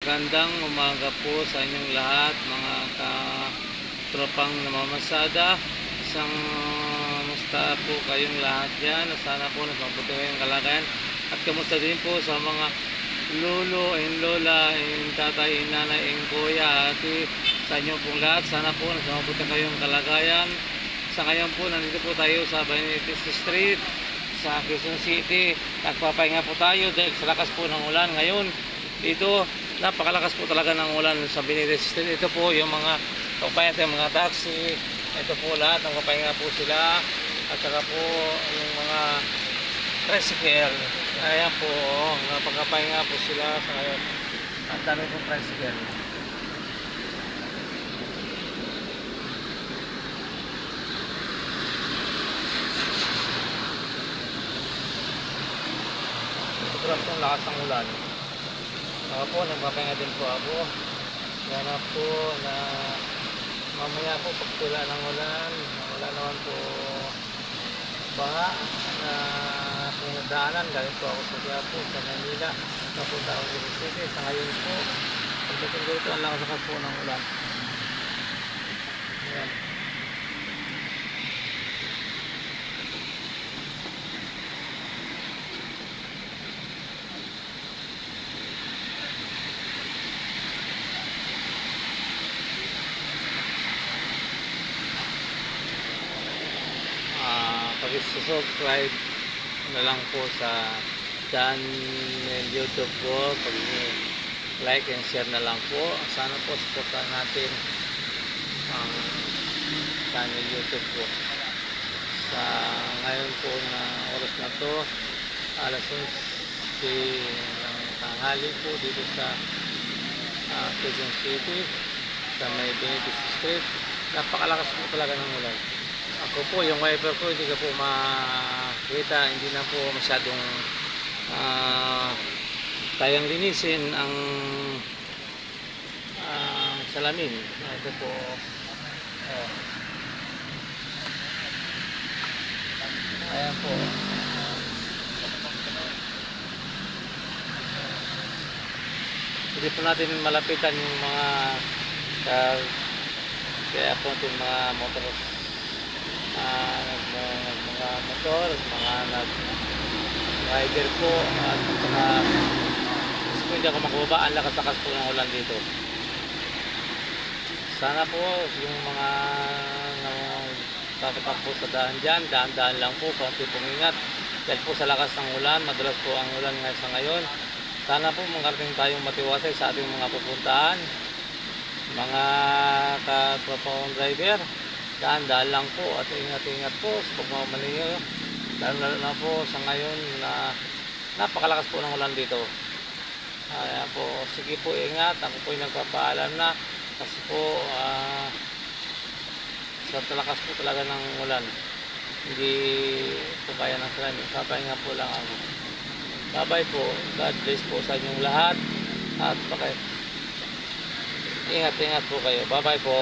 Magandang umaga po sa inyong lahat, mga tropang namamasada. Isang musta po kayong lahat dyan. Sana po nasa mabuti kayong kalagayan. At kamusta din po sa mga lolo and lola and tatay and nanay and kuya, ate, sa inyo pong lahat. Sana po nasa mabuti kayong kalagayan. Sa ngayon po, nandito po tayo sa Benitez Street sa Quezon City. Nagpapahinga po tayo dahil sa lakas po ng ulan ngayon. Dito, napakalakas po talaga ng ulan sa Benitez Street. Ito po yung mga kapayat ng mga taxi. Ito po lahat, nagpapahinga po sila. At saka po yung mga tricycle. Ayan po, napagpapahinga po sila sa ngayon. Ang dami pong tricycle. Sobrang pong lakas ng ulan. Ako po, nagpapahinga din po ako. Sana po na mamaya po pagtula ng ulan, wala naman po baha na pinagdaanan. Galing po ako sa Quiapo, sa Manila. Napunta ako sa City. Sa ngayon po, pagdating dito, ang lakas po ng ulan. Ayan. Pag-subscribe na lang po sa channel YouTube ko, pag-like and share na lang po. Sana po supportan natin ang channel YouTube ko. Sa ngayon po na oras na to, alas 11 ng tanghali po dito sa Quezon City sa may Benitez Street. Napakalakas po talaga ng ulan. Ako po, yung wiper ko hindi ko po makita, hindi na po masyadong kayang linisin ang salamin. Ito po, ayan po. Hindi po natin malapitan yung mga kaya po natin mga motor, mga nag-rider po, at saka hindi ako makababa. Ang lakas-lakas po ng ulan dito. Sana po yung mga nakatapak po sa daan dyan, daan-daan lang po, konti pong ingat dahil po sa lakas ng ulan. Madalas po ang ulan sa ngayon. Sana po makarating tayong matiwasay sa ating mga pupuntahan, mga katropang driver. Daan-daan lang po at ingat-ingat po sa pagmamaneho. Lalo na po sa ngayon na napakalakas po ng ulan dito. Ayan po, sige po, ingat. Ako po yung nagpapaalam na kasi po sa talakas po talaga ng ulan, hindi po kaya ng salamin. Papahinga po lang ako. Bye-bye po. God bless po sa inyong lahat. At ingat-ingat po kayo. Bye-bye po.